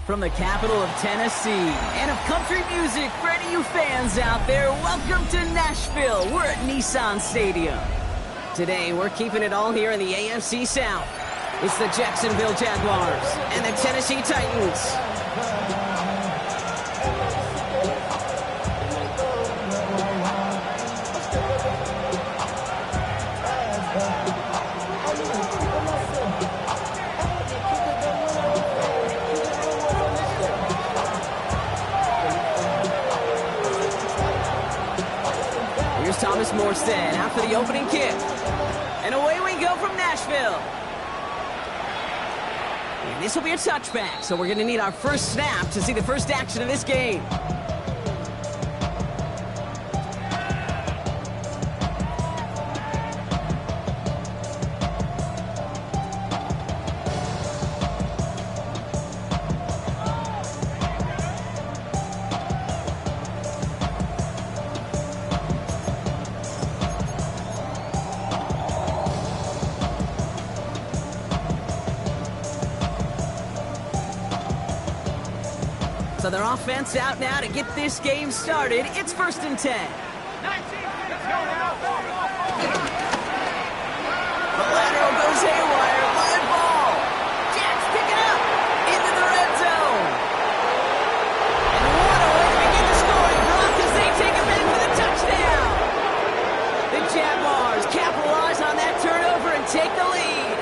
From the capital of Tennessee and of country music for any of you fans out there, welcome to Nashville. We're at Nissan Stadium. Today, we're keeping it all here in the AFC South. It's the Jacksonville Jaguars and the Tennessee Titans. Thomas Morstead out for the opening kick. And away we go from Nashville. And this will be a touchback, so we're going to need our first snap to see the first action of this game. So their offense out now to get this game started. It's 1st and 10. 19, let's go now. The lateral goes haywire. Live ball. Jags pick it up into the red zone. And what a way to begin the scoring block as they take it back for the touchdown. The Jaguars capitalize on that turnover and take the lead.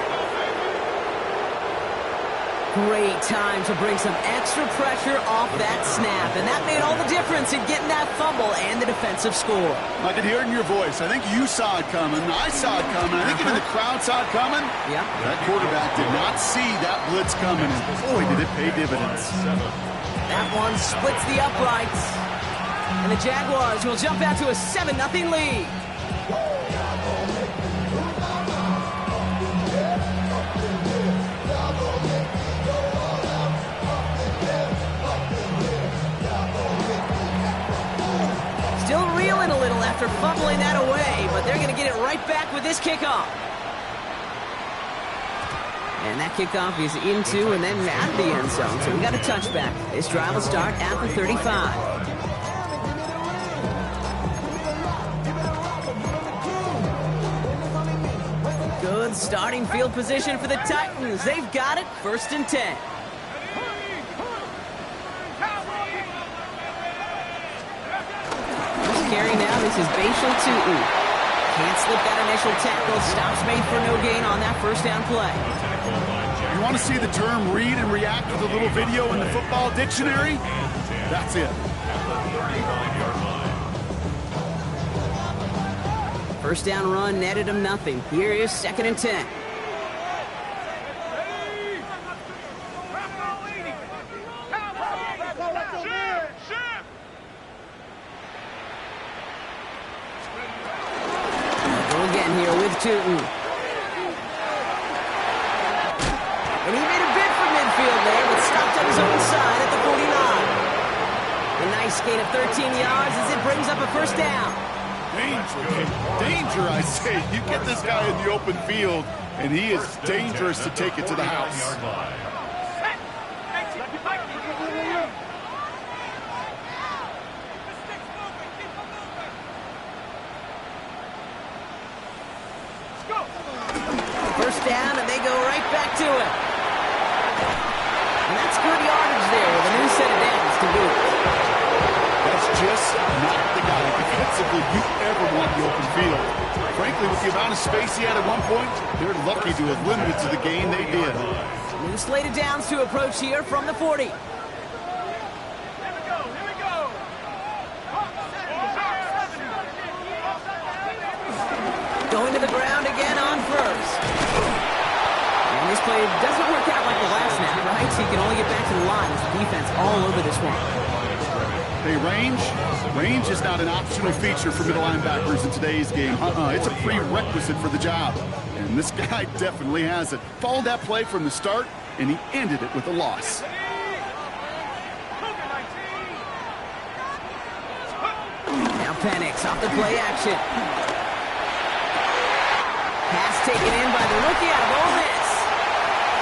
Great time to bring some extra pressure off that snap, and that made all the difference in getting that fumble and the defensive score. I could hear it in your voice. I think you saw it coming. I saw it coming. I think even the crowd saw it coming. Yeah. That quarterback did not see that blitz coming, and boy, did it pay dividends. That one splits the uprights, and the Jaguars will jump out to a 7-0 lead. Still reeling a little after fumbling that away, but they're going to get it right back with this kickoff. And that kickoff is into and then out of the end zone, so we got a touchback. This drive will start at the 35. Good starting field position for the Titans. They've got it, 1st and 10. Carry now, this is Bashal Tootin. Can't slip that initial tackle. Stops made for no gain on that first down play. You want to see the term read and react with a little video in the football dictionary? That's it. First down run netted him nothing. Here is 2nd and 10. Here with Tootin. And he made a bid for midfield there, but stopped on his own side at the 49. A nice gain of 13 yards as it brings up a first down. Danger, I say. You get this guy in the open field, and he is dangerous to take it to the house. First down, and they go right back to it. And that's good yardage there with a new set of downs to boot. That's just not the guy defensively you ever want in the open field. Frankly, with the amount of space he had at one point, they're lucky to have limited to the gain they did. New slate of downs to approach here from the 40. Going to the ground again on first. And this play doesn't work out like the last snap, right? So he can only get back to the line as the defense all over this one. Hey, range is not an optional feature for middle linebackers in today's game. It's a prerequisite for the job. And this guy definitely has it. Followed that play from the start, and he ended it with a loss. Now Penix off the play action. Pass taken in by the rookie out of Ole Miss.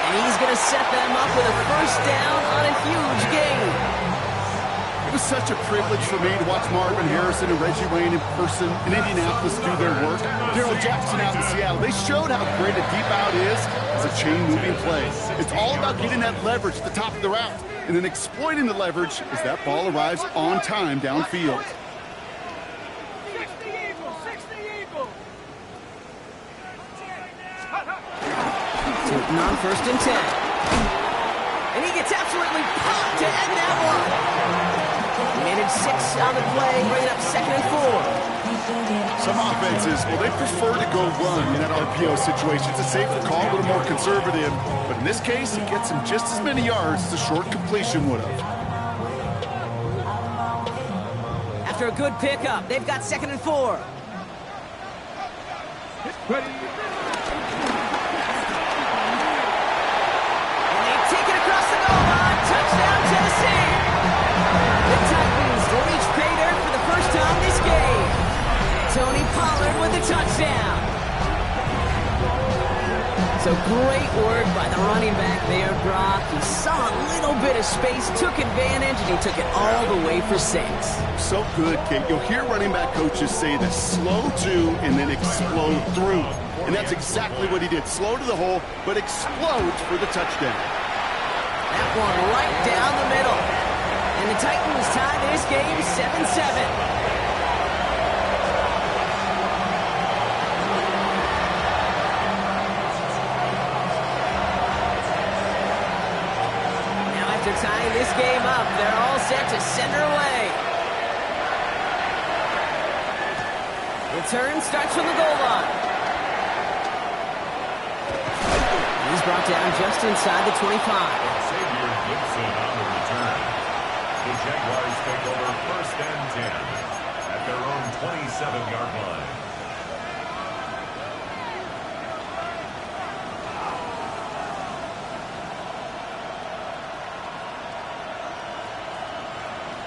And And he's going to set them up with a first down on a huge gain. It was such a privilege for me to watch Marvin Harrison and Reggie Wayne in person in Indianapolis do their work. Darryl Jackson out in Seattle, they showed how great a deep out is as a chain-moving play. It's all about getting that leverage at the top of the route and then exploiting the leverage as that ball arrives on time downfield. 60 Eagles! Tootin on first and 10. And he gets absolutely popped to end that one. Minute 6 on the play, bringing up 2nd and 4. Some offenses, well, they prefer to go run in that RPO situation. It's a safer call, a little more conservative. But in this case, it gets him just as many yards as a short completion would have. After a good pickup, they've got 2nd and 4. Ready. And they take it across the goal line. Touchdown, Tennessee. The Titans reach pay dirt for the first time this game. Tony Pollard with the touchdown. So great work by the running back there, Brock. He saw a little bit of space, took advantage, and he took it all the way for 6. So good, Kate. You'll hear running back coaches say that slow to and then explode through. And that's exactly what he did. Slow to the hole, but explodes for the touchdown. That one right down the middle. And the Titans tie this game 7-7. Tying this game up, they're all set to send her away. Return starts from the goal line. He's brought down just inside the 25. Xavier Gibson on the return. The Jaguars take over first and 10 at their own 27-yard line.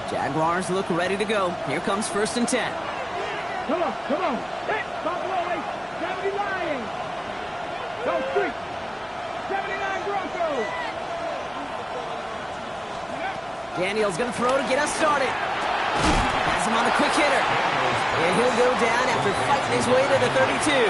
Jaguars look ready to go. Here comes first and 10. Come on. Hey, Buffalo 70 Lions. Go street. 79 Broncos. Daniel's going to throw to get us started. Has him on the quick hitter. And he'll go down after fighting his way to the 32.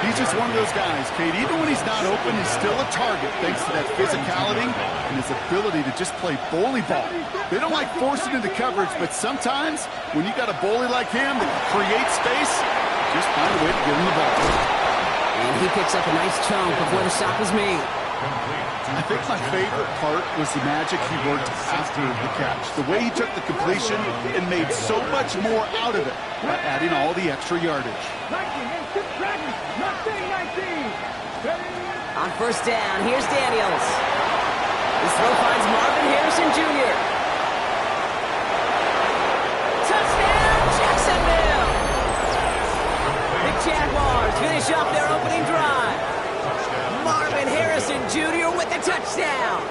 He's just one of those guys, Kate. Even when he's not open, he's still a target thanks to that physicality and his ability to just play bully ball. They don't like forcing into coverage, but sometimes when you got a bully like him that can create space, just find a way to get him the ball. And he picks up a nice chunk before the stop is made. I think my favorite part was the magic he worked after the catch. The way he took the completion and made so much more out of it by adding all the extra yardage. 19, not saying 19. On first down, here's Daniels. His throw finds Marvin Harrison Jr. Touchdown, Jacksonville! The Jaguars finish off their opening drive. Marvin Harrison Jr. with the touchdown.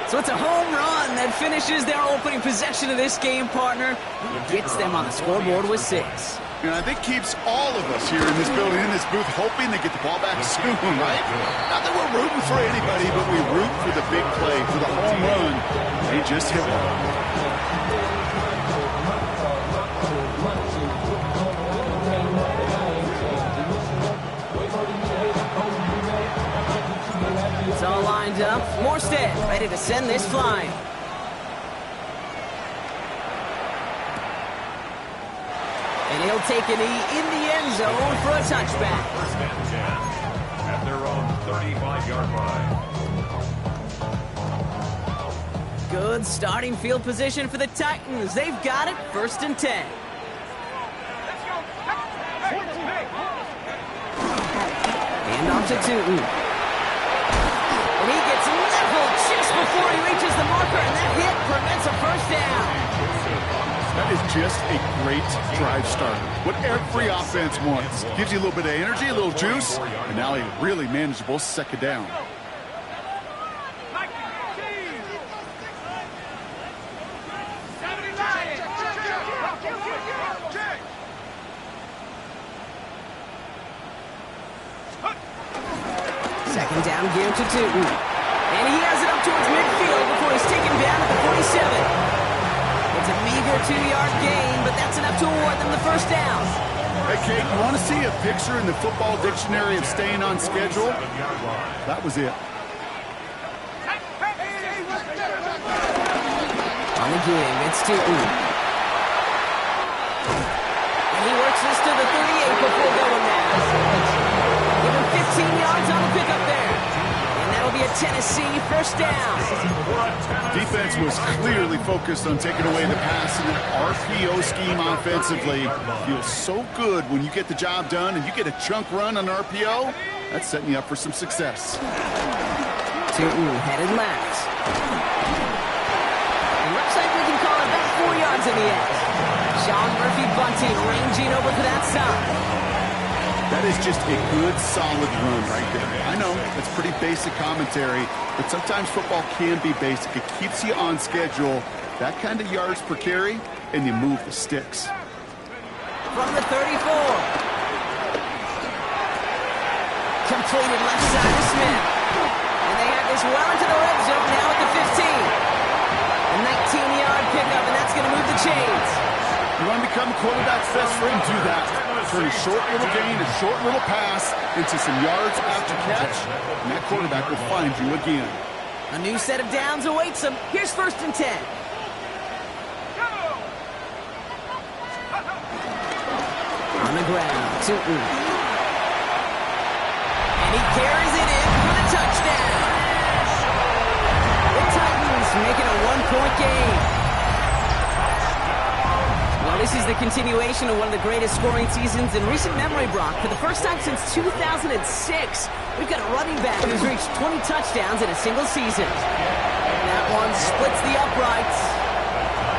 So it's a home run that finishes their opening possession of this game, partner. Gets them on the scoreboard with 6. And I think keeps all of us here in this building, in this booth, hoping they get the ball back soon, right? Not that we're rooting for anybody, but we root for the big play, for the home run. They just hit one. It's all lined up. Morstead ready to send this flying. And he'll take a knee in the end zone for a touchback. First and 10 at their own 35-yard line. Good starting field position for the Titans. They've got it. First and 10. Hand off to Tootin. And he gets leveled just before he reaches the marker, and that hit prevents a first down. That is just a great drive starter. What every offense wants. Gives you a little bit of energy, a little juice, and now a really manageable second down. Second down, gear to Tootin. And he has it up towards midfield before he's taken down at the 47. It's a meager 2-yard gain, but that's enough to award them the first down. Hey, Kate, you want to see a picture in the football dictionary of staying on schedule? That was it. On the give, it's Tootin. And he works this to the 38 before going there. Give him 15 yards on the pickup there. And that'll be a Tennessee first down. Defense was clearly focused on taking away the pass in that RPO scheme offensively. Feels so good when you get the job done and you get a chunk run on RPO. That's setting you up for some success. Tootin headed left. And looks like we can call it back 4 yards in the end. Sean Murphy Bunting ranging over to that side. That is just a good, solid run right there. I know, that's pretty basic commentary, but sometimes football can be basic. It keeps you on schedule. That kind of yards per carry, and you move the sticks. From the 34. Completed left side to Smith. And they have this well into the red zone now at the 15. A 19-yard pickup, and that's going to move the chains. You want to become quarterback's best friend? Do that. Turn a short little gain, a short little pass into some yards after catch, and that quarterback will find you again. A new set of downs awaits them. Here's 1st and 10. On the ground, Tootin. And he carries it in for the touchdown. The Titans making a 1-point game. Well, this is the continuation of one of the greatest scoring seasons in recent memory, Brock. For the first time since 2006, we've got a running back who's reached 20 touchdowns in a single season. That one splits the uprights.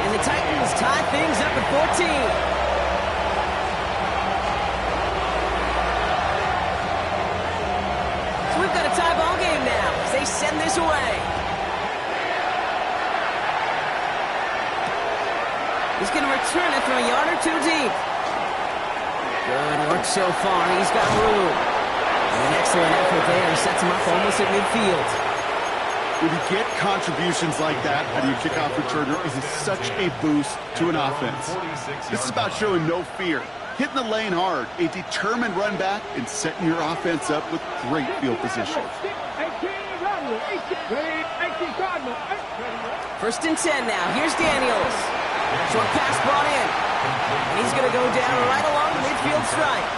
And the Titans tie things up at 14. So we've got a tie ball game now as they send this away. He's going to return it from a yard or two deep. Good work so far. He's got room. An excellent effort there. Sets him up almost at midfield. When you get contributions like that out of your kickoff returner, it is such a boost to an offense. This is about showing no fear, hitting the lane hard, a determined run back, and setting your offense up with great field position. 1st and 10 now. Here's Daniels. Short pass brought in. And he's going to go down right along the midfield stripe.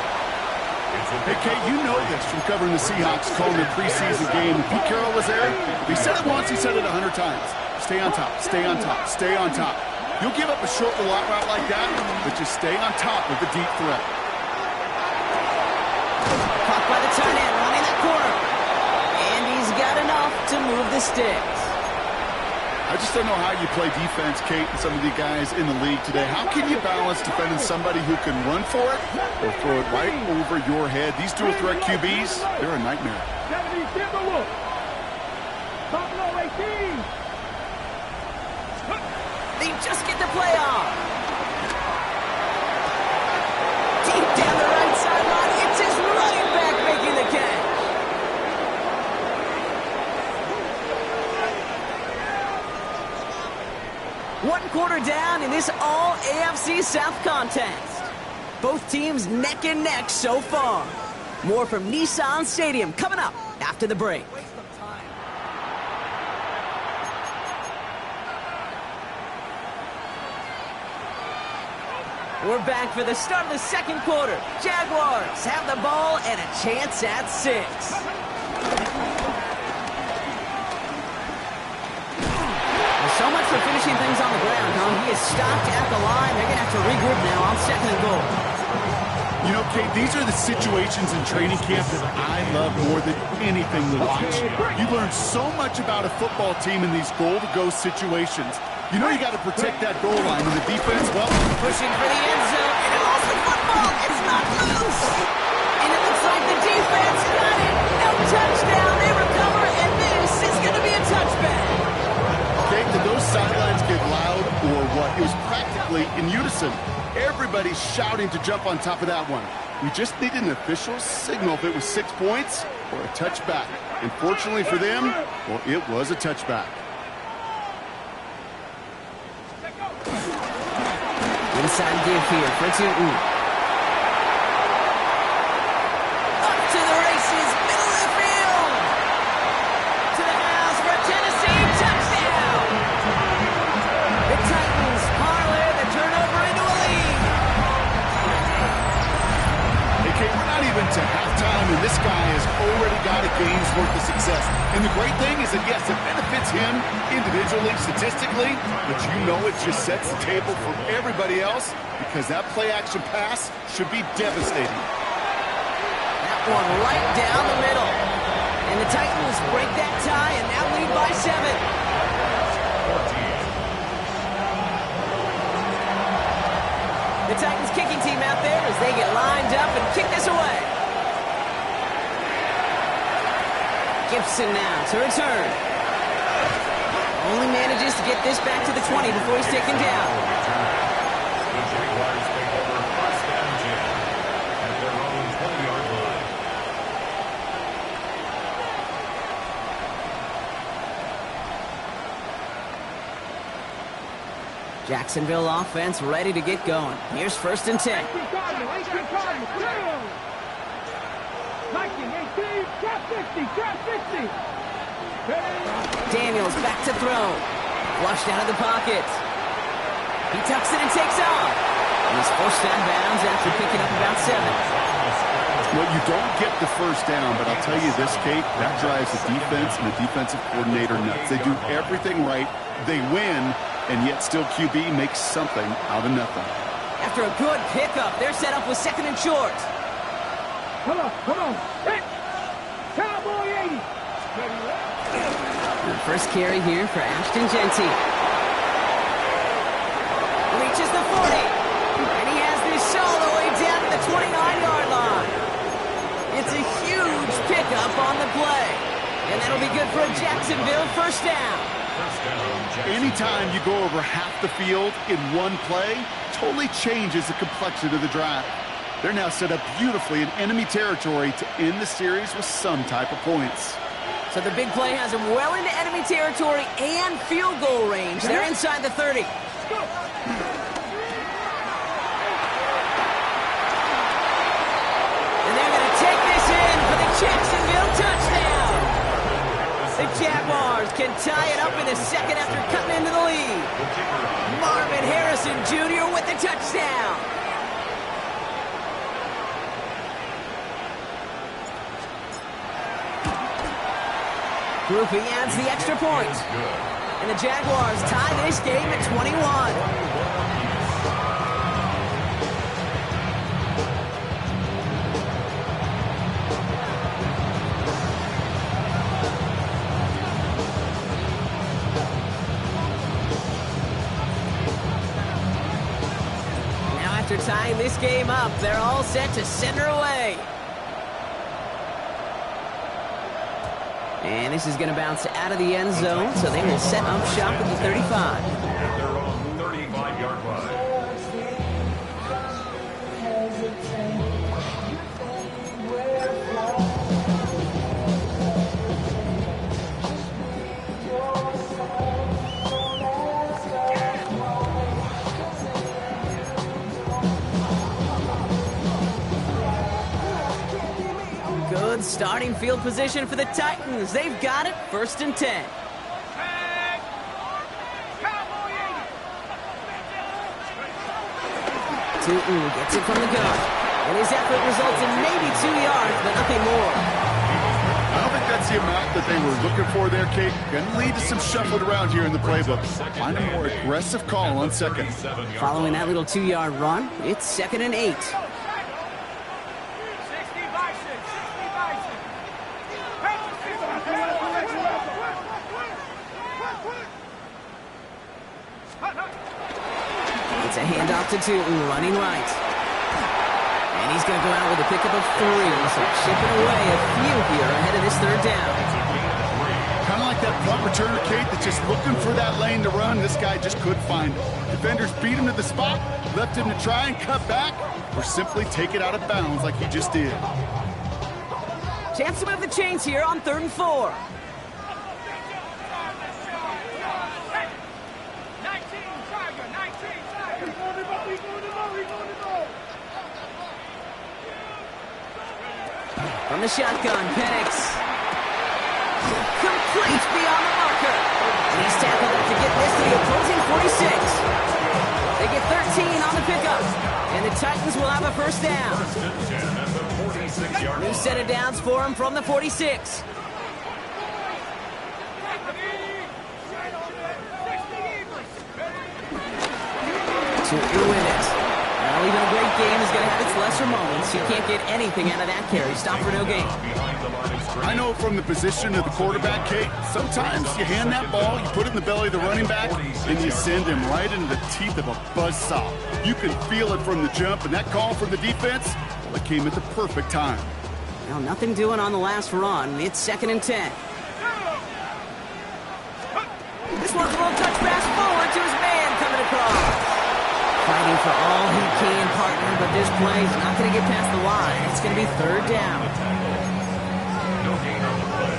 Hey, Kate, you know this from covering the Seahawks, calling the preseason game. When Pete Carroll was there, if he said it once, he said it 100 times. Stay on top, stay on top, stay on top. You'll give up a short little out route like that, but just stay on top of the deep threat. Caught by the tight end, running that corner. And he's got enough to move the sticks. I just don't know how you play defense, Kate, and some of the guys in the league today. How can you balance defending somebody who can run for it or throw it right over your head? These dual threat QBs, they're a nightmare. 70 Timberwolves. Buffalo 18. They just get the play off. Deep down the right sideline, it's his running back making the catch. One quarter down in this all-AFC South contest. Both teams neck and neck so far. More from Nissan Stadium coming up after the break. We're back for the start of the 2nd quarter. Jaguars have the ball and a chance at 6. So much for finishing things on the ground, huh? He is stopped at the line. They're going to have to regroup now on 2nd and goal. You know, Kate, these are the situations in training camp that I love more than anything to watch. You learn so much about a football team in these goal-to-go situations. You know you got to protect that goal line, and the defense, well... Pushing for the end zone, and it lost the football. It's not loose. And it looks like the defense got it. No touchdown. They recover, and this is going to be a touchback. Okay, did those sidelines get loud or what? It was practically in unison. Everybody's shouting to jump on top of that one. We just needed an official signal if it was 6 points, or a touchback. And fortunately for them, well, it was a touchback. Inside give here for Tootin. Up to the races, middle of the field. To the house for a Tennessee touchdown. The Titans parlay the turnover into a lead. Hey, Kate, we're not even to halftime, and this guy has already got a game's worth of success. And the great thing is that, yes, it benefits him individually, statistically, but you know it just sets the table for everybody else because that play-action pass should be devastating. That one right down the middle. And the Titans break that tie and now lead by 7. The Titans kicking team out there as they get lined up and kick this away. Gibson now to return. Only manages to get this back to the 20 before he's taken down. The Jaguars take over first and 10 at their own 20-yard line. Jacksonville offense ready to get going. Here's first and 10. 18 trap 60. Daniels back to throw. Flushed out of the pocket. He tucks it and takes off. And he's forced out of bounds after picking up about 7. Well, you don't get the first down, but I'll tell you this, Kate, that drives the defense and the defensive coordinator nuts. They do everything right. They win, and yet still QB makes something out of nothing. After a good pickup, they're set up with 2nd and short. Come on. Hit. Cowboy 80. The first carry here for Ashton Genty. Reaches the 40. And he has this all the way down to the 29-yard line. It's a huge pickup on the play. And that'll be good for a Jacksonville first down. Anytime you go over half the field in one play, totally changes the complexion of the drive. They're now set up beautifully in enemy territory to end the series with some type of points. So the big play has them well into enemy territory and field goal range. They're inside the 30. And they're going to take this in for the Jacksonville touchdown. The Jaguars can tie it up in the second after cutting into the lead. Marvin Harrison Jr. with the touchdown. Grouping adds the extra point. And the Jaguars tie this game at 21. Now after tying this game up, they're all set to send her away. And this is going to bounce out of the end zone, so they will set up shop at the 35. At their own 35-yard line. Good starting field position for the Titans. They've got it, 1st and 10. Tootin gets it from the gun. And his effort results in maybe 2 yards, but nothing more. I don't think that's the amount that they were looking for there, Kate. Going to lead to some shuffling around here in the playbook. Find a more aggressive call on second. Following that little 2-yard run, it's 2nd and 8. It's a handoff to Tootin, running right. And he's going to go out with a pickup of 3, so chipping away a few here ahead of this 3rd down. Kind of like that punt returner, Kate, that's just looking for that lane to run. This guy just couldn't find it. Defenders beat him to the spot, left him to try and cut back, or simply take it out of bounds like he just did. Chance to move the chains here on 3rd and 4. From the shotgun, Penix. Complete beyond the marker. And he's tackled up to get this to the opposing 46. They get 13 on the pickup. And the Titans will have a first down. New set of downs for him from the 46. To win it. Well, even a great game is going to have its lesser moments. You can't get anything out of that carry. Stop for no gain. I know from the position of the quarterback, Kate, sometimes you hand that ball, you put it in the belly of the running back, and you send him right into the teeth of a buzzsaw. You can feel it from the jump, and that call from the defense, well, it came at the perfect time. Well, nothing doing on the last run. It's 2nd and 10. This one's a little touch pass forward to his man coming across. Fighting for all he can, partner, but this play is not going to get past the line. It's going to be 3rd down. No gain on the play.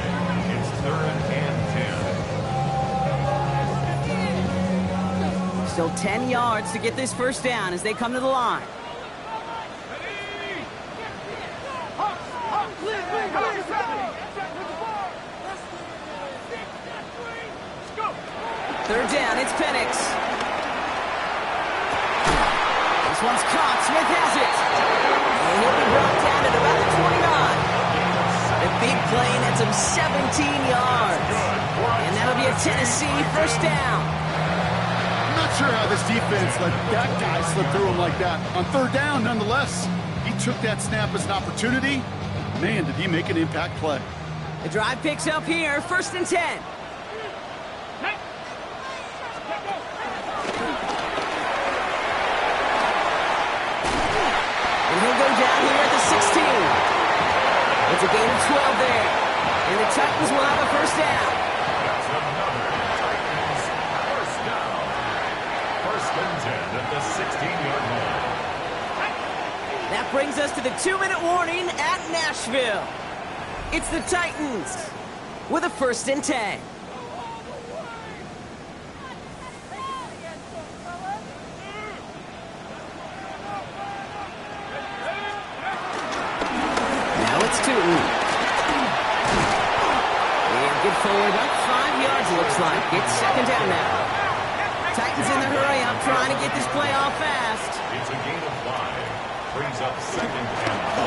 It's 3rd and 10. Still 10 yards to get this first down as they come to the line. Third down, it's Penix. This one's caught. Smith has it. And he'll be brought down at about the 29. The big play nets him 17 yards. And that'll be a Tennessee first down. I'm not sure how this defense let that guy slip through him like that. On 3rd down, nonetheless, he took that snap as an opportunity. Man, did he make an impact play. The drive picks up here, 1st and 10. And he'll go down here at the 16. It's a gain of 12 there. And the Titans will have a first down. That's another Titans first down. 1st and 10 at the 16-yard line. That brings us to the 2-minute warning at Nashville. It's the Titans with a 1st and 10. Now it's Tootin. And get forward up 5 yards, looks like. It's 2nd down now. Titans in the hurry up, trying to get this play off fast. It's a gain of 5. Brings up 2nd and 5.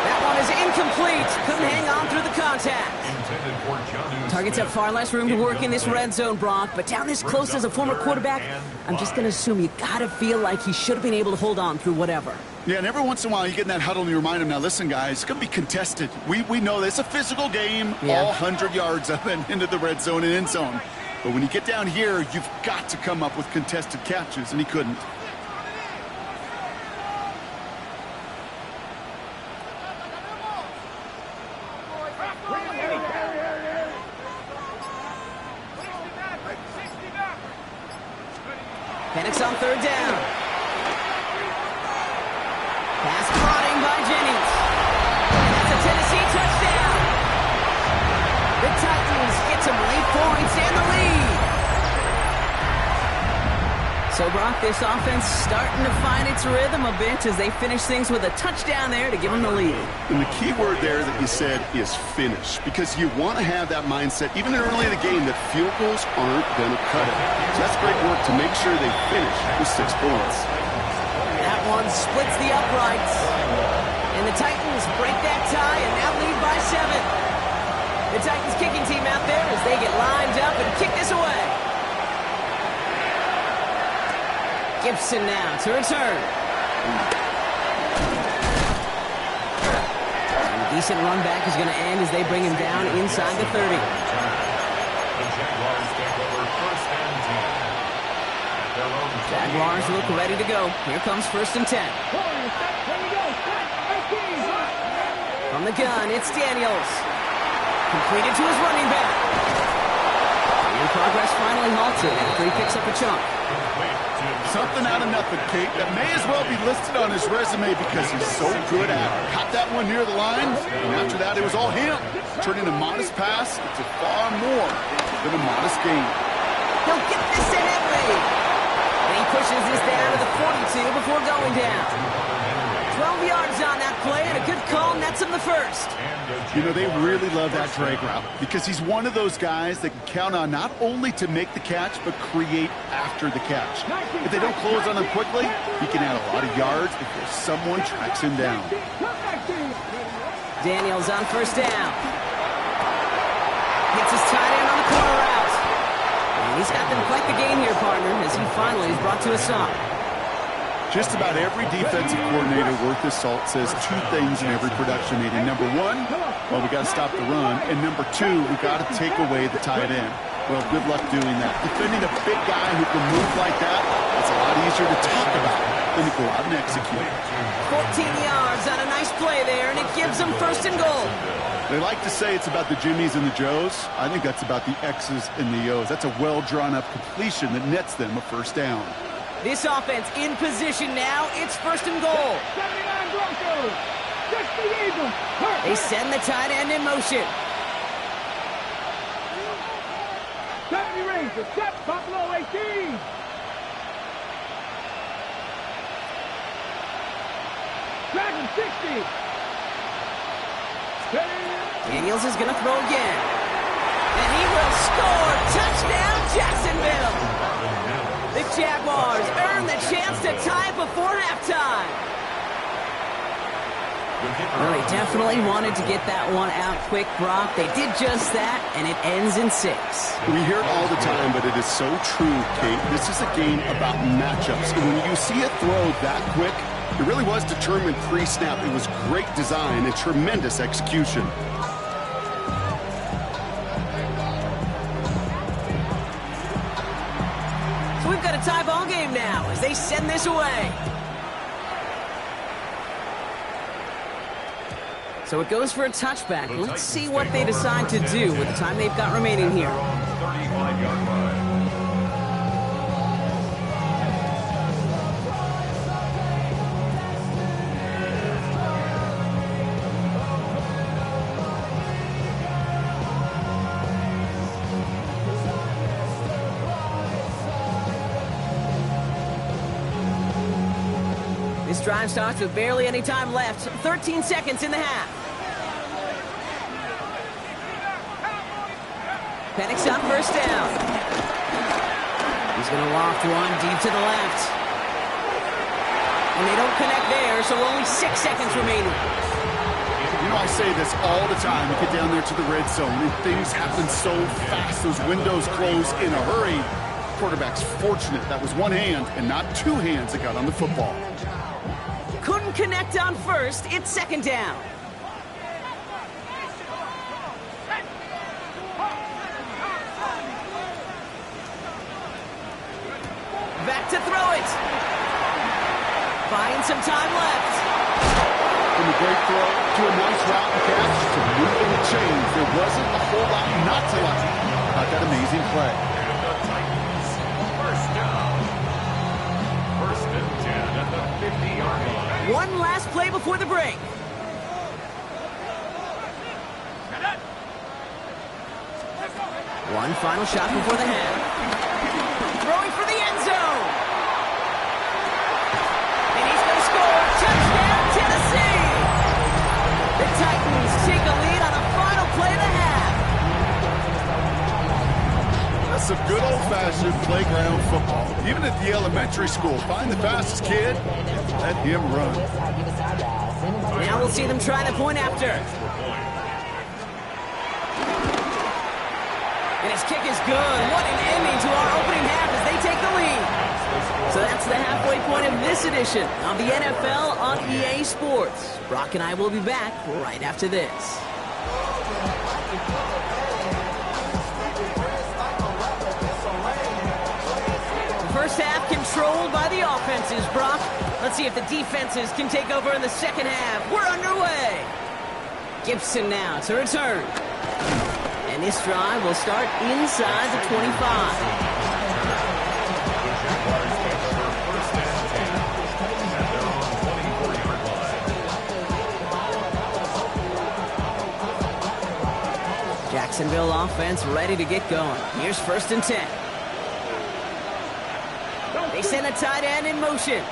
That one is incomplete. Couldn't hang on through the contact. Targets have far less room to work in this red zone, Brock, but down this close as a former quarterback, I'm just going to assume you got to feel like he should have been able to hold on through whatever. Yeah, and every once in a while you get in that huddle and you remind him, now listen, guys, it's going to be contested. We know this. It's a physical game, all 100 yards up and into the red zone and end zone. But when you get down here, you've got to come up with contested catches, and he couldn't. Penix on 3rd down. Pass caught in by Jennings. And that's a Tennessee touchdown. The Titans get some late points and the lead. So, Brock, this offense starting to find its rhythm a bit as they finish things with a touchdown there to give them the lead. And the key word there that you said is finish, because you want to have that mindset, even early in the game, that field goals aren't going to cut it. So that's great work to make sure they finish with 6 points. That one splits the uprights. And the Titans break that tie and now lead by 7. The Titans kicking team out there as they get lined up and kick this away. Gibson now to return. And a decent run back is going to end as they bring him down inside the 30. The Jaguars take over 1st and 10. At their own Jaguars look ready to go. Here comes 1st and 10. From the gun, it's Daniels. Completed to his running back. And progress finally halted after he picks up a chunk. Something out of nothing, Kate. That may as well be listed on his resume because he's so good at it. Caught that one near the line, and after that, it was all him. Turning a modest pass into far more than a modest gain. He'll get this to Henry. And he pushes this down to the 42 before going down. 12 yards on that play, and a good call nets him the first. You know, they really love that drag route because he's one of those guys that can count on not only to make the catch, but create after the catch. If they don't close on him quickly, he can add a lot of yards before someone tracks him down. Daniels on first down. Gets his tight end on the corner route. And he's got them quite the game here, partner, as he finally is brought to a stop. Just about every defensive coordinator worth his salt says two things in every production meeting. Number one, well, we got to stop the run. And number two, we got to take away the tight end. Well, good luck doing that. Defending a big guy who can move like that, it's a lot easier to talk about than to go out and execute. 14 yards on a nice play there, and it gives them first and goal. They like to say it's about the Jimmies and the Joes. I think that's about the X's and the O's. That's a well-drawn-up completion that nets them a first down. This offense in position now. It's first and goal. 79 Broncos. 60 Eagles. They send the tight end in motion. 70 Rangers. Step Buffalo 18. Dragon 60. Daniels is going to throw again. And he will score. Touchdown, Jacksonville. The Jaguars earn the chance to tie before halftime. Well, they definitely wanted to get that one out quick, Brock. They did just that, and it ends in 6. We hear it all the time, but it is so true, Kate. This is a game about matchups. And when you see a throw that quick, it really was determined pre-snap. It was great design and tremendous execution. So we've got a tie ball game now as they send this away. So it goes for a touchback. Let's see what they decide to do with the time they've got remaining here. 35-yard line. This drive starts with barely any time left. 13 seconds in the half. Penix on first down. He's going to loft one deep to the left. And they don't connect there, so only 6 seconds remaining. You know, I say this all the time. You get down there to the red zone, and things happen so fast. Those windows close in a hurry. Quarterback's fortunate that was one hand and not two hands that got on the football. Couldn't connect on first. It's second down. Back to throw it. Buying some time left. From a great throw to a nice route and catch to moving the chains. There wasn't a whole lot not to like about that amazing play. And the Titans, first down. First and 10 at the 50-yard line. One last play before the break. One final shot before the half. Throwing for the end zone. And he's going to score. Touchdown, Tennessee. The Titans take a lead on a final play of the half. That's some good old-fashioned playground football. Even at the elementary school, find the fastest kid, let him run. Now we'll see them try to point after. And his kick is good. What an ending to our opening half as they take the lead. So that's the halfway point of this edition of the NFL on EA Sports. Brock and I will be back right after this. First half controlled by the offenses, Brock. Let's see if the defenses can take over in the second half. We're underway. Gibson now to return. And this drive will start inside the 25. Jacksonville offense ready to get going. Here's 1st and 10. They send a tight end in motion. 60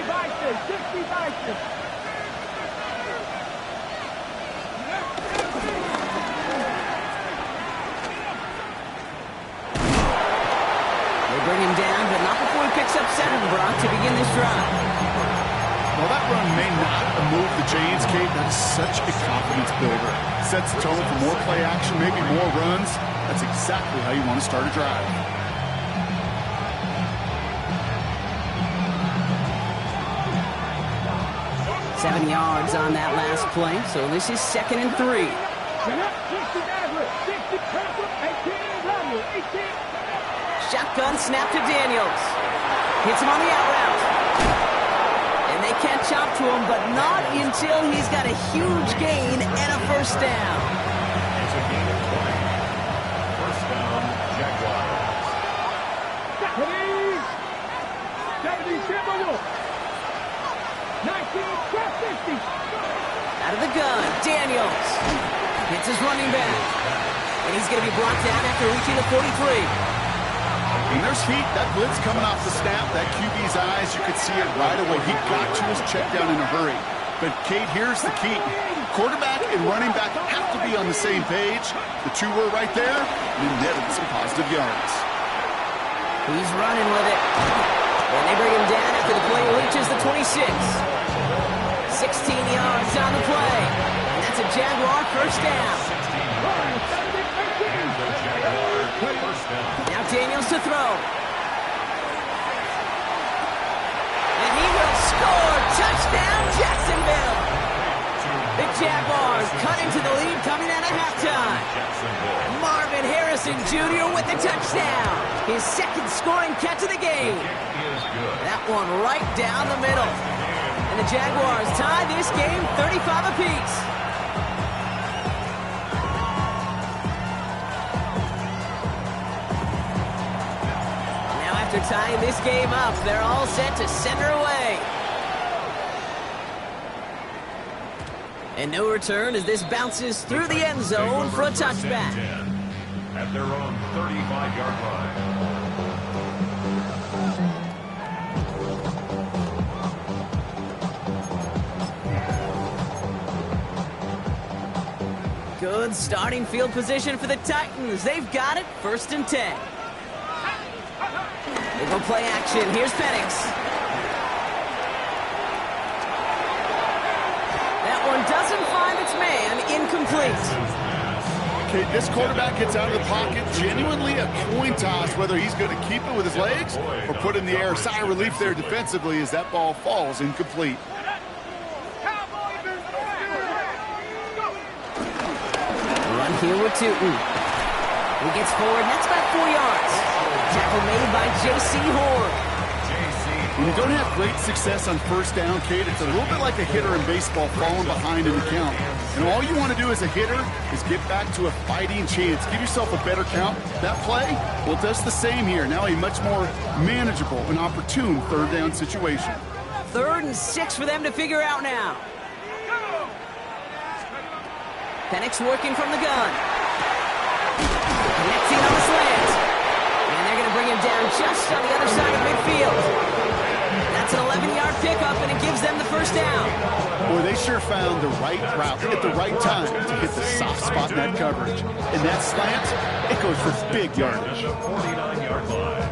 Vikings, 60 Vikings. They bring him down, but not before he picks up 7, Brock, to begin this drive. Well, that run may not move the chains, Kate. That's such a confidence builder. Sets the tone for more play action, maybe more runs. That's exactly how you want to start a drive. Seven yards on that last play, so this is 2nd and 3. 60 Maverick, 60 Purple, 18 Rumble, 18. Shotgun snap to Daniels. Hits him on the out route. And they can't chop to him, but not until he's got a huge gain and a 1st down. It's a gain of 20. 1st down, Jaguars. 70 Timberwolves. 19, 50. Out of the gun, Daniels. Hits his running back. And he's going to be brought down after reaching the 43. And there's heat. That blitz coming off the snap. That QB's eyes, you could see it right away. He got to his check down in a hurry. But, Kate, here's the key. Quarterback and running back have to be on the same page. The two were right there, and he netted some positive yards. He's running with it. And they bring him down after the play reaches the 26. 16 yards on the play. And that's a Jaguar 1st down. And the Jaguar 1st down. Now Daniels to throw. And he will score. Touchdown, Jacksonville. The Jaguars cut into the lead coming out of halftime. Jacksonville. Marvin Harrison Jr. with the touchdown. His 2nd scoring catch of the game. Is good. That one right down the middle. And the Jaguars tie this game 35 apiece. Now after tying this game up, they're all set to center away. And no return as this bounces through the end zone for a touchback. At their own 35-yard line. Good starting field position for the Titans. They've got it, 1st and 10. They go play action. Here's Penix. That one doesn't find its man, incomplete. Okay, this quarterback gets out of the pocket, genuinely a coin toss, whether he's going to keep it with his legs or put it in the air. Sigh of relief there defensively as that ball falls incomplete. Run here with Tootin. He gets forward, and that's about 4 yards. Tackle made by J.C. Horn. When you don't have great success on 1st down, Kate, it's a little bit like a hitter in baseball falling behind in the count. And all you want to do as a hitter is get back to a fighting chance. Give yourself a better count. That play, well, does the same here. Now a much more manageable and opportune 3rd down situation. 3rd and 6 for them to figure out now. Penix working from the gun. Connecting on the slant. And they're going to bring him down just on the other side of midfield. That's an 11-yard pickup, and it gives them the 1st down. Boy, they sure found the right route at the right time to hit the soft spot in that coverage. And that slant, it goes for big yardage. 49-yard line.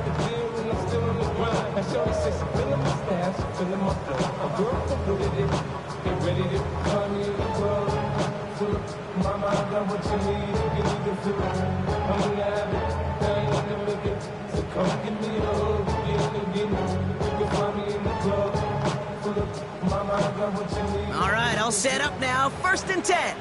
All right, all set up now. 1st and 10.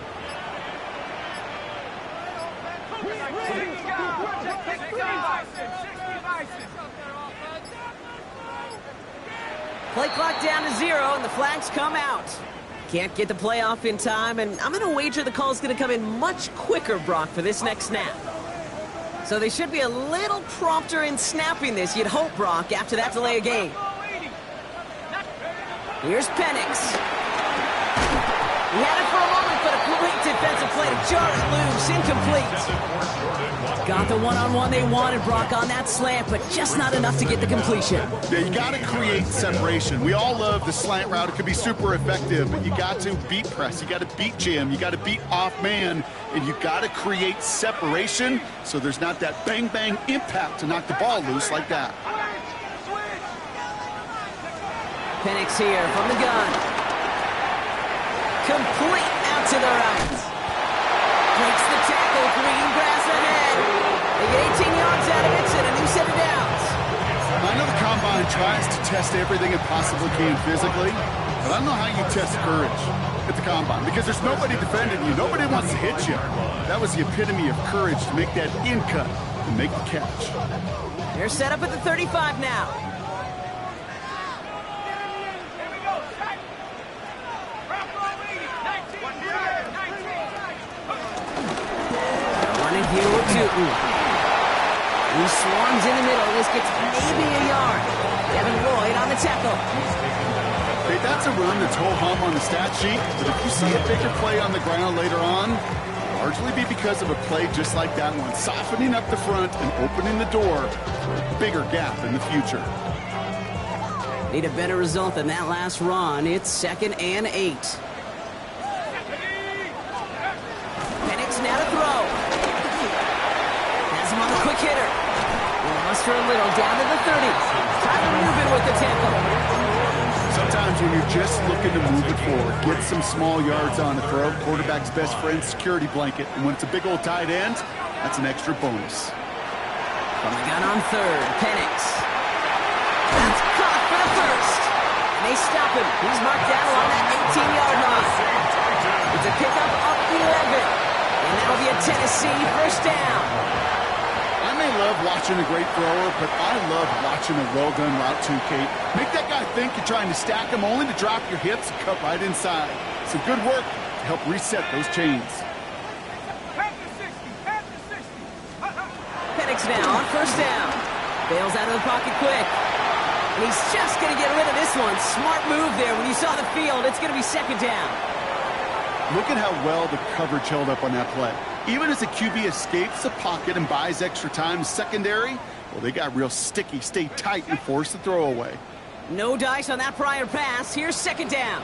Play clock down to 0, and the flags come out. Can't get the play off in time, and I'm going to wager the call's going to come in much quicker, Brock, for this next snap. So they should be a little prompter in snapping this, you'd hope, Brock, after that delay of game. Here's Penix. He had it for a moment, but a great defensive play to First yard loose, incomplete. Got the one-on-one they wanted, Brock, on that slant, but just not enough to get the completion. Yeah, you got to create separation. We all love the slant route. It could be super effective, but you got to beat press. You got to beat jam. You got to beat off man, and you got to create separation so there's not that bang-bang impact to knock the ball loose like that. Penix here from the gun. Complete out to the right. Breaks the tackle, green grass ahead. They get 18 yards out of it and a new set of downs. I know the combine tries to test everything it possibly can physically, but I don't know how you test courage at the combine because there's nobody defending you. Nobody wants to hit you. That was the epitome of courage to make that in cut and make the catch. They're set up at the 35 now. Running here with Tootin. He swarms in the middle. This gets maybe a yard. Devin Lloyd on the tackle. Hey, that's a run that's ho-hum on the stat sheet, but if you see a bigger play on the ground later on, largely be because of a play just like that one, softening up the front and opening the door for a bigger gap in the future. Need a better result than that last run. It's 2nd and 8. Penix now to throw. Has him on the quick hitter. Will muster a little down to the 30. Tyler Rubin with the tackle. Sometimes when you're just looking to move it forward, get some small yards on the throw, quarterback's best friend, security blanket. And when it's a big old tight end, that's an extra bonus. From the gun on 3rd, Penix. That's caught for the first. And they stop him. He's marked down along that 18-yard line. It's a pickup of 11. And that'll be a Tennessee first down. I may love watching a great thrower, but I love watching a well-done route too, Kate. Make that guy think you're trying to stack him only to drop your hips and cut right inside. Some good work to help reset those chains. Penix now on first down. Bails out of the pocket quick. And he's just going to get rid of this one. Smart move there. When you saw the field, it's going to be 2nd down. Look at how well the coverage held up on that play. Even as the QB escapes the pocket and buys extra time secondary, well, they got real sticky, stay tight, and force the throw away. No dice on that prior pass. Here's 2nd down.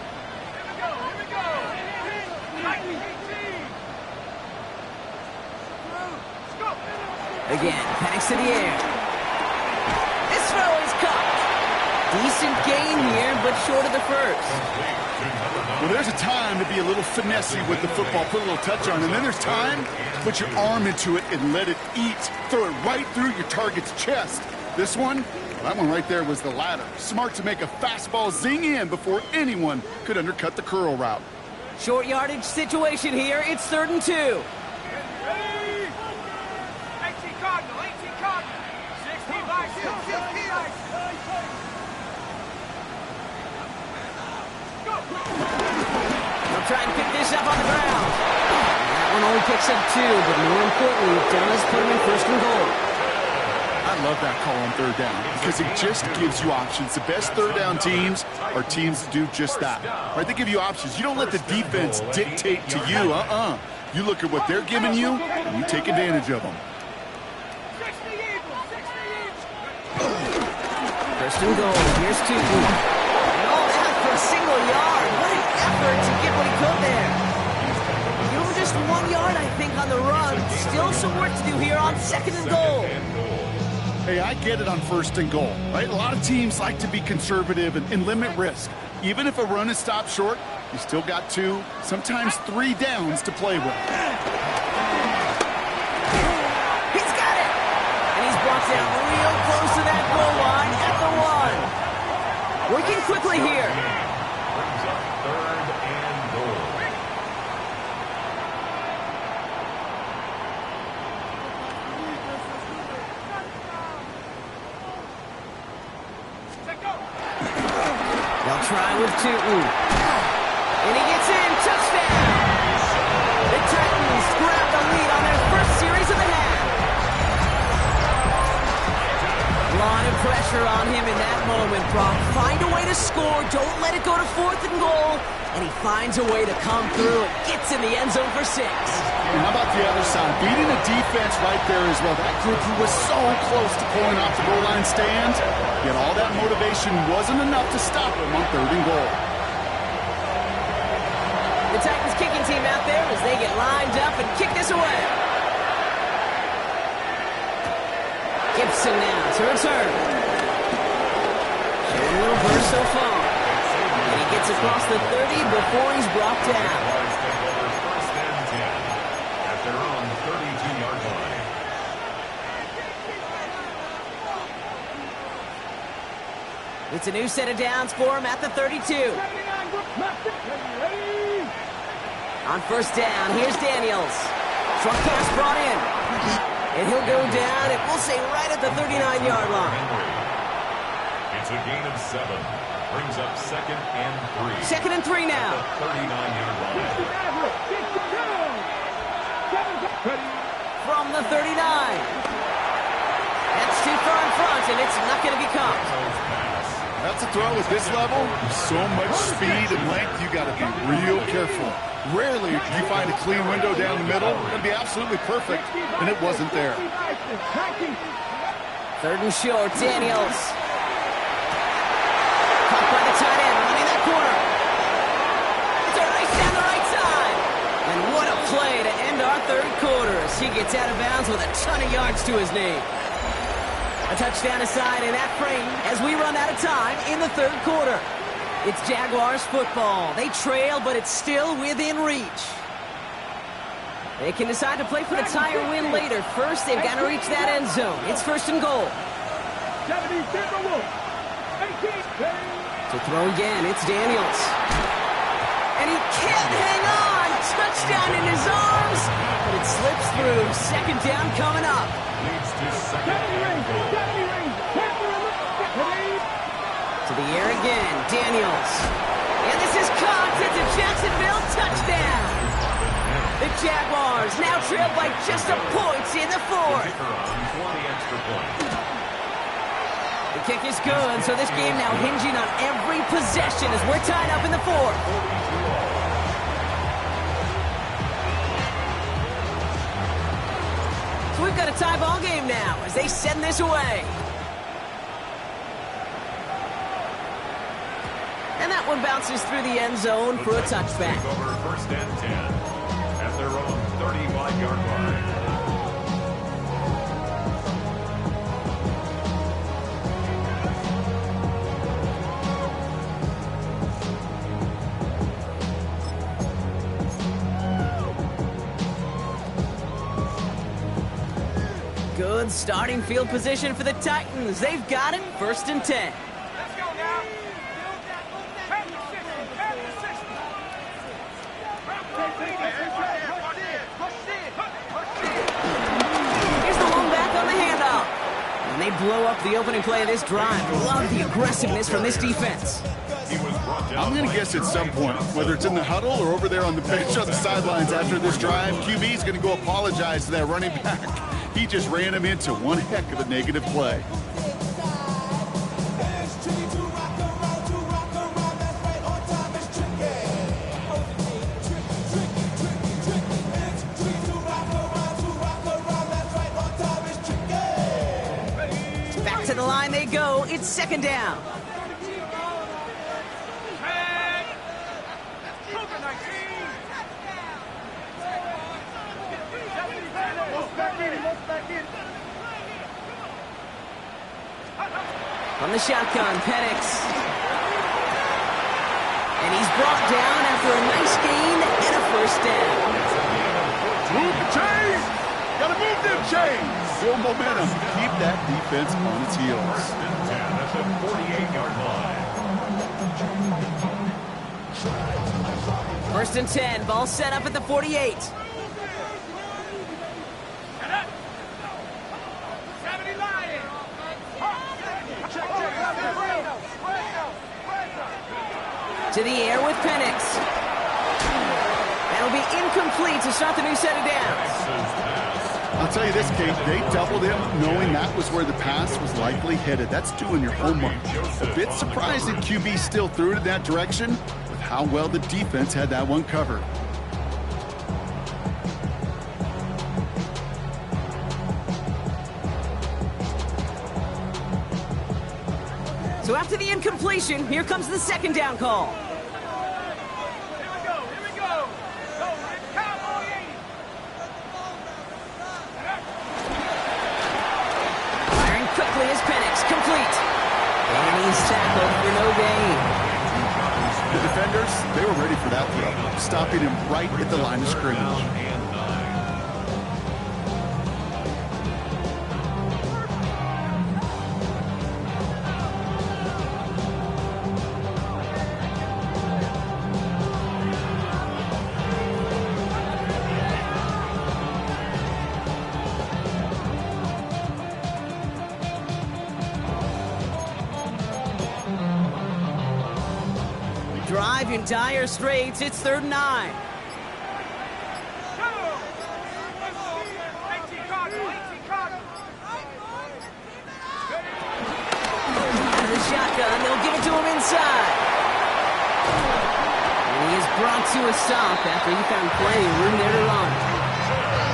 Again, Penix to the air. This throw is caught. Decent gain here, but short of the first. Well, there's a time to be a little finessey with the football, put a little touch on, and then there's time to put your arm into it and let it eat. Throw it right through your target's chest. This one, well, that one right there was the latter. Smart to make a fastball zing in before anyone could undercut the curl route. Short yardage situation here. It's 3rd and 2. They'll try and pick this up on the ground. That one only picks up 2, but more importantly, it does put him in 1st and goal. I love that call on 3rd down because it just gives you options. The best 3rd down teams are teams that do just that. Right? They give you options. You don't let the defense dictate to you. You look at what they're giving you, and you take advantage of them. 1st and goal. Here's Tootin. And all that for a single yard. What an effort to get what he could there. Give him just 1 yard, I think, on the run. Still some work to do here on 2nd and goal. Hey, I get it on 1st and goal, right? A lot of teams like to be conservative and limit risk. Even if a run is stopped short, you still got 2, sometimes 3 downs to play with. He's got it! And he's brought down real close to that goal line at the 1. Working quickly here. Brings up 3rd and goal. They'll try with Tootin. And he gets in. Touchdown! The Titans grab the lead on their first series of the half. A lot of pressure on him in that moment, Brock. Find a way to score. Don't let it go to 4th and goal. And he finds a way to come through and gets in the end zone for 6. And how about the other side? Beating the defense right there as well. That group who was so close to pulling off the goal line stand, yet all that motivation wasn't enough to stop him on 3rd and goal. The Titans kicking team out there as they get lined up and kick this away. Gibson now to return. Showing a little burst so far. And he gets across the 30 before he's brought down. First and 10 at their own 32-yard line. It's a new set of downs for him at the 32. On 1st down, here's Daniels. Short pass brought in. And he'll go down, and we'll say right at the 39-yard line. It's a gain of 7. Brings up 2nd and 3. 2nd and 3 now. At the 39-yard line. From the 39. That's too far in front, and it's not going to be caught. That's a throw at this level. With so much speed and length, you got to be real careful. Rarely do you find a clean window down the middle. It'd be absolutely perfect, and it wasn't there. 3rd and short, Daniels. Caught by the tight end, running that corner. It's a race down the right side. And what a play to end our 3rd quarter as he gets out of bounds with a ton of yards to his name. A touchdown aside in that frame as we run out of time in the 3rd quarter. It's Jaguars football. They trail, but it's still within reach. They can decide to play for the tie or win later. First, they've got to reach that end zone. It's 1st and goal. To throw again, it's Daniels. And he can't hang on. Touchdown in his arms. But it slips through. 2nd down coming up. Leads to 2nd and goal. To the air again, Daniels. And this is caught. It's a Jacksonville touchdown. The Jaguars now trail by just a point in the 4th. The kick is good, so this game now hinging on every possession as we're tied up in the 4th. So we've got a tie ball game now as they send this away. And that one bounces through the end zone for a touchback. Over 1st and 10 at their own 35-yard line. Good starting field position for the Titans. They've got it, 1st and 10. They blow up the opening play of this drive. Love the aggressiveness from this defense. I'm going to guess at some point, whether it's in the huddle or over there on the bench on the sidelines after this drive, QB's going to go apologize to that running back. He just ran him into one heck of a negative play. To the line they go. It's 2nd down. From the shotgun, Penix. And he's brought down after a nice gain and a 1st down. Move the chains! Gotta move them chains! Full momentum. Keep that defense on its heels. 10 at the 48-yard line. 1st and 10. Ball set up at the 48. To the air with Penix. That'll be incomplete to start the new set of downs. I'll tell you this, Kate, they doubled him knowing that was where the pass was likely headed. That's doing your homework. A bit surprised that QB still threw it in that direction. With how well the defense had that one covered. So after the incompletion, here comes the second down call. Here we go. Go, Rick. Cowboy 80. Firing quickly is Penix, complete. And he's tackled for no gain. The defenders, they were ready for that throw, stopping him right at the line of scrimmage. Drive in dire straits. It's 3rd and 9. Out of the shotgun, they'll give it to him inside. And he is brought to a stop after he found plenty of room there to run.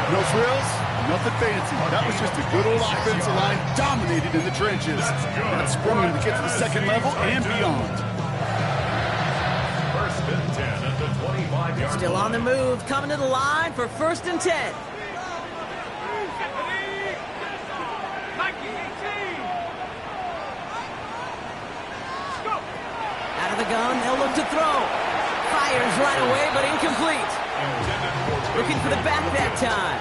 No frills, nothing fancy. That was just a good old offensive line dominated in the trenches. That sprung him to get to the second level and beyond. Still on the move, coming to the line for 1st and 10. Out of the gun, they'll look to throw. Fires right away, but incomplete. Looking for the back that time.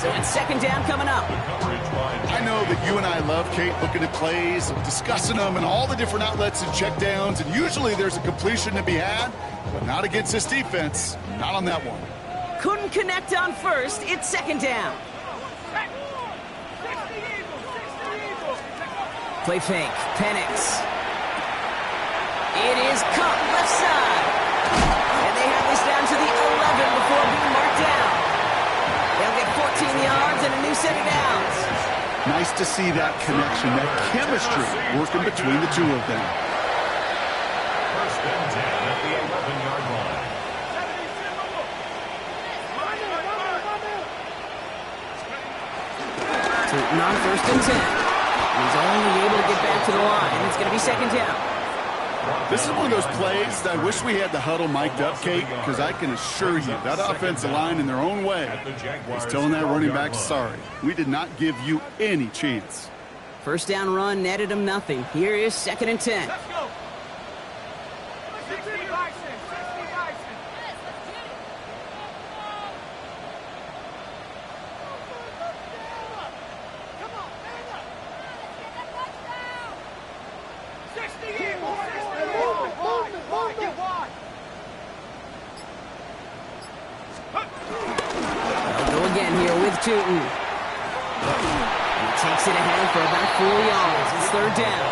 So it's 2nd down coming up. I know that you and I love, Kate, looking at plays, discussing them, and all the different outlets and checkdowns, and usually there's a completion to be had, but not against this defense. Not on that one. Couldn't connect on 1st. It's 2nd down. Play fake. Penix. It is caught left side. And they have this down to the 11 before being marked down. They'll get 14 yards and a new set of downs. Nice to see that connection, that chemistry working between the two of them. 1st and 10 at the 11-yard line. Tootin on 1st and 10. He's only able to get back to the line. It's going to be 2nd down. This is one of those plays that I wish we had the huddle mic'd up, Kate, because I can assure you that offensive line in their own way is telling that running back, sorry, we did not give you any chance. 1st down run netted him nothing. Here is 2nd and 10. Let's go. 60 Bison. Come on, man up. 60 Eagles. 60 Eagles. Wide. Get wide. They'll go again here with Tootin. He takes it ahead for about 4 yards. It's 3rd down.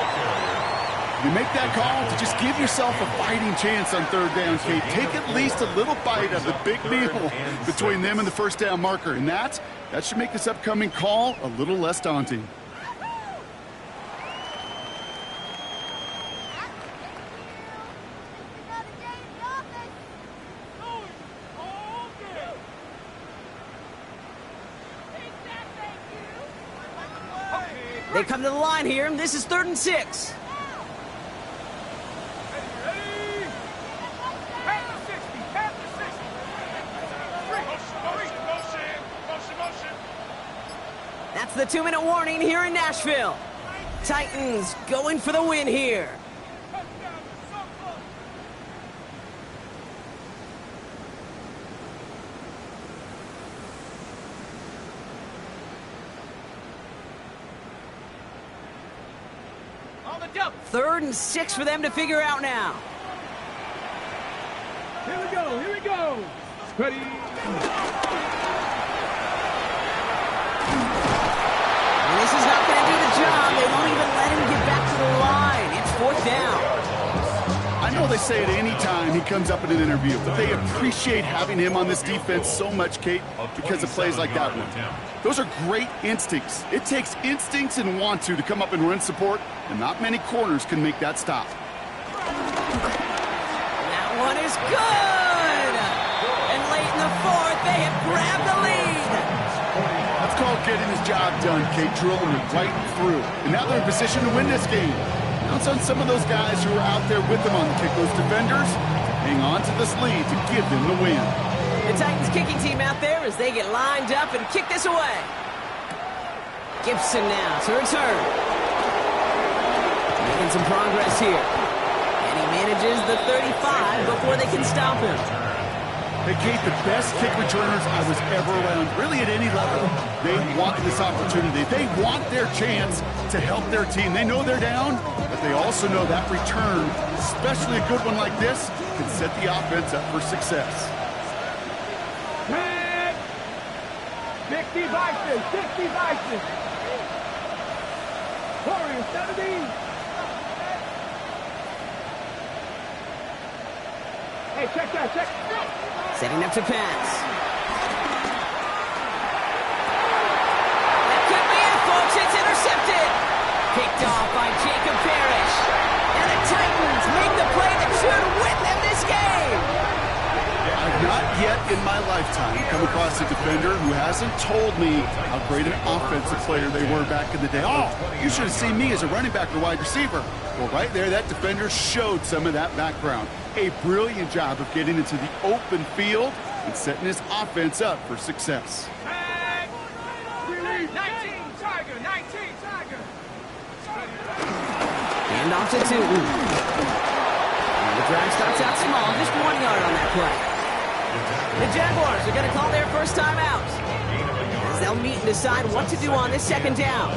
You make that call to just give yourself a fighting chance on 3rd down, Kate. Take at least a little bite of the big meal between them and the 1st down marker. And that should make this upcoming call a little less daunting. They come to the line here, and this is 3rd and 6. That's the 2-minute warning here in Nashville. Titans going for the win here. On the double. 3rd and 6 for them to figure out now. Here we go. Ready. And this is not going to do the job. They won't even let him get back to the line. It's 4th down. I know they say it any time he comes up in an interview, but they appreciate having him on this defense so much, Kate, because of plays like that one. Those are great instincts. It takes instincts and want to come up and run support, and not many corners can make that stop. That one is good! And late in the fourth, they have grabbed the lead. That's called getting his job done, Kate, drilling it right through. And now they're in position to win this game. Now it's on some of those guys who are out there with them on the kick, those defenders, to hang on to this lead to give them the win. The Titans kicking team out there as they get lined up and kick this away. Gibson now to return. Making some progress here. And he manages the 35 before they can stop him. They gave the best kick returners I was ever around, really at any level. They want this opportunity. They want their chance to help their team. They know they're down, but they also know that return, especially a good one like this, can set the offense up for success. 60 vices, 60 vices. Warriors, 70. Hey, check that, check. Setting up to pass. That could be it, folks. It's intercepted. Picked off by Jacob Parrish. And the Titans make the play that should win them this game. I've not yet in my lifetime come across a defender who hasn't told me how great an offensive player they were back in the day. Oh, you should have seen me as a running back or wide receiver. Well, right there, that defender showed some of that background. A brilliant job of getting into the open field and setting his offense up for success. 19, Tiger, 19, Tiger. And off to Tootin. And the drive starts out small, just 1 yard on that play. The Jaguars are going to call their first time out, as they'll meet and decide what to do on this second down.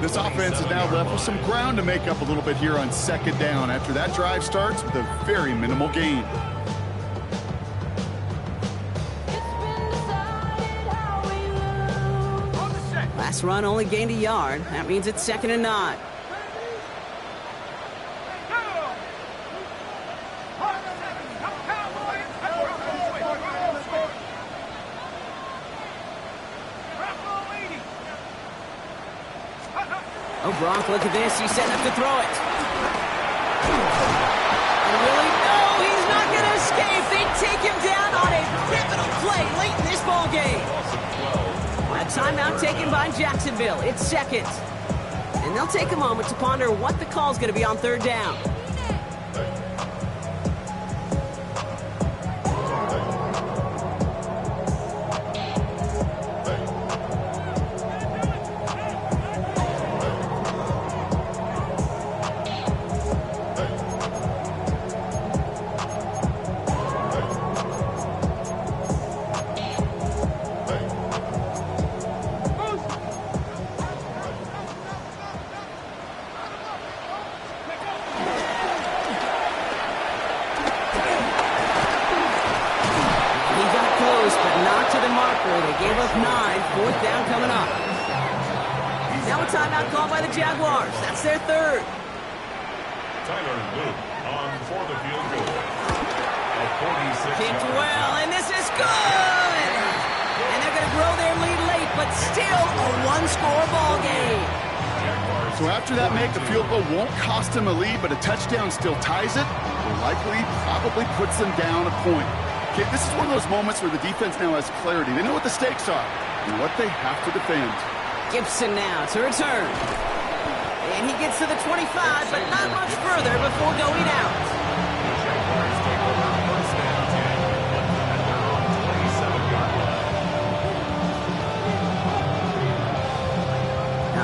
This offense is now left with some ground to make up a little bit here on second down after that drive starts with a very minimal gain. Last run only gained a yard. That means it's 2nd and 9. Oh, Gronk, look at this. He's setting up to throw it. And Willie, no, he's not going to escape. They take him down on a pivotal play late in this ball game. A timeout taken by Jacksonville. It's 2nd. And they'll take a moment to ponder what the call is going to be on 3rd down. They gave up 9. 4th down coming up. Now a timeout called by the Jaguars. That's their 3rd. Tyler Luke on for the field goal. A 46 Kicked well, and this is good! And they're going to grow their lead late, but still a one-score ball game. So after that make, the field goal won't cost them a lead, but a touchdown still ties it, or likely probably puts them down a point. Okay, this is one of those moments where the defense now has clarity. They know what the stakes are and what they have to defend. Gibson now to return. And he gets to the 25, but not much further before going out.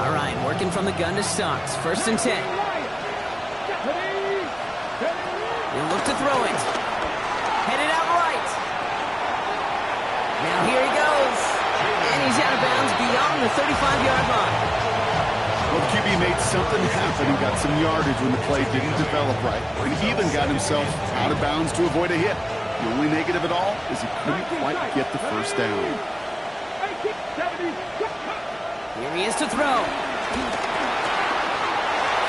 All right, working from the gun to start. 1st and 10. He'll look to throw it. Headed out right. Now here he goes. And he's out of bounds beyond the 35-yard line. Well, the QB made something happen and got some yardage when the play didn't develop right. And he even got himself out of bounds to avoid a hit. The only negative at all is he couldn't quite get the first down. Here he is to throw.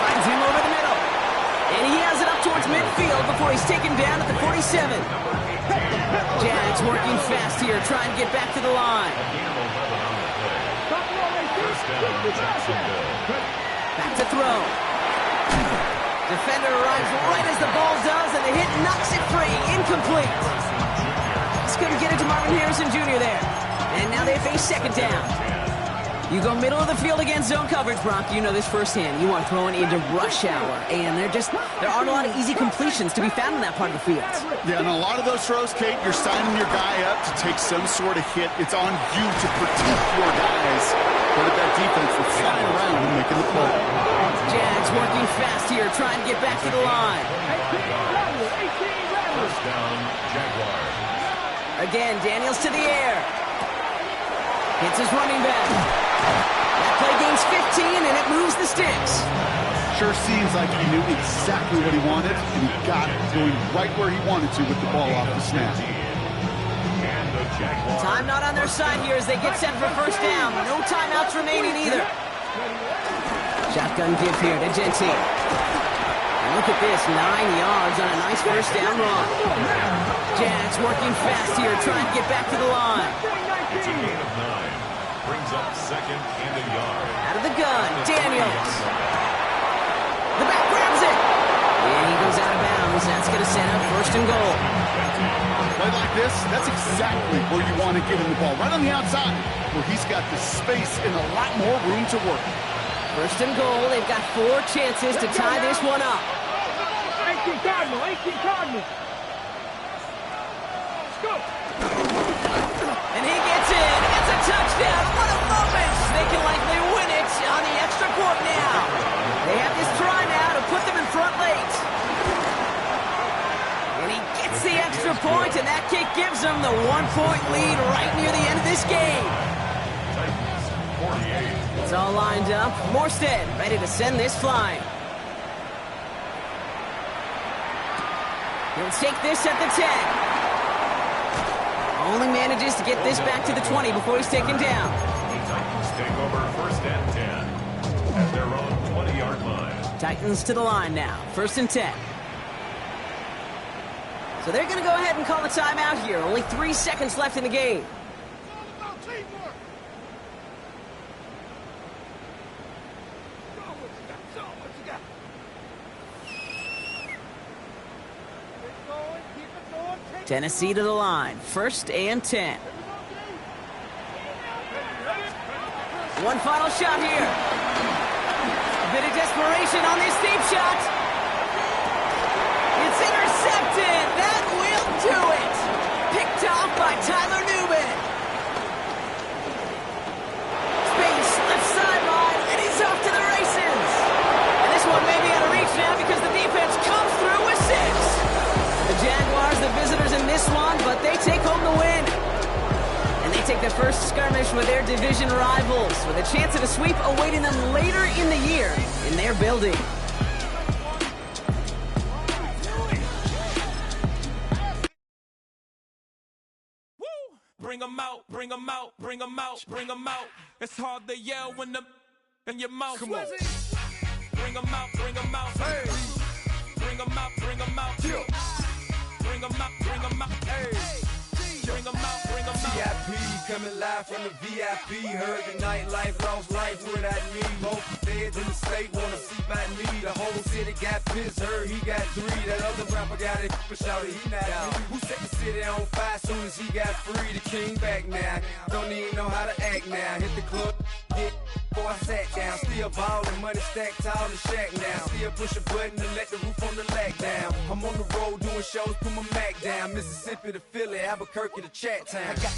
Finds him over the middle. And he has it up towards midfield before he's taken down at the 47. Jags working fast here, trying to get back to the line. Back to throw. Defender arrives right as the ball does, and the hit knocks it free. Incomplete. He's going to get it to Marvin Harrison Jr. there. And now they face second down. You go middle of the field against zone coverage, Brock. You know this firsthand. You want throwing into rush hour. And there aren't a lot of easy completions to be found in that part of the field. Yeah, and a lot of those throws, Kate, you're signing your guy up to take some sort of hit. It's on you to protect your guys. But that defense will fly around and making the play. Jags working fast here, trying to get back to the line. First down, Jaguars. Again, Daniels to the air. Hits his running back. That play gains 15, and it moves the sticks. Sure seems like he knew exactly what he wanted, and he got it going right where he wanted to with the ball off the snap. Time not on their side here as they get set for first down. No timeouts remaining either. Shotgun give here to Gentile. And look at this, 9 yards on a nice first down run. Jags working fast here, trying to get back to the line. It's a gain of 9. Brings up second and a yard. Out of the gun, Daniels. The back grabs it. And he goes out of bounds. That's going to set up first and goal. Play like this, that's exactly where you want to give him the ball. Right on the outside, where he's got the space and a lot more room to work. First and goal, they've got 4 chances to tie this one up. 18 Cardinal, 18 Cardinal. Let's go. And he gets in. It's a touchdown. What a moment. They can likely win it on the extra point now. They have this try now to put them in front late. And he gets the extra point, and that kick gives them the 1-point lead right near the end of this game. Titans, 48. It's all lined up. Morstead ready to send this flying. He'll take this at the 10. Only manages to get this back to the 20 before he's taken down. The Titans take over first and 10 at their own 20-yard line. Titans to the line now. First and 10. So they're going to go ahead and call a timeout here. Only 3 seconds left in the game. Tennessee to the line. First and 10. One final shot here. A bit of desperation on this deep shot. It's intercepted. That will do it. Picked off by Tyler Newman. Space left sideline, and he's off to the races. And this one may be out of reach now because the defense comes through with 6. The Jaguars, the visitors in this one, but they take home the win. And they take the first skirmish with their division rivals, with a chance at a sweep awaiting them later in the year in their building. Bring 'em out, bring 'em out, bring 'em out, bring 'em out. It's hard to yell when the in your mouth. Come on. Bring 'em out, bring 'em out. Hey. Bring 'em out, bring 'em out. Yeah. Bring 'em out, bring 'em out. Hey. Bring 'em out, bring 'em out. VIP coming live from the VIP. Heard the nightlife, lost life without me. Both feds in the state wanna see by me. The whole city got pissed, heard he got 3. That other rapper got it, but shouted he not out. Who set the city on fire soon as he got free? The king back now, don't even know how to act now. Hit the club, hit before I sat down. Still ballin', money stacked tall in shack now. Still push a button and let the roof on the lack down. I'm on the road doing shows, put my Mac down. Mississippi to Philly, Albuquerque to Chat Town.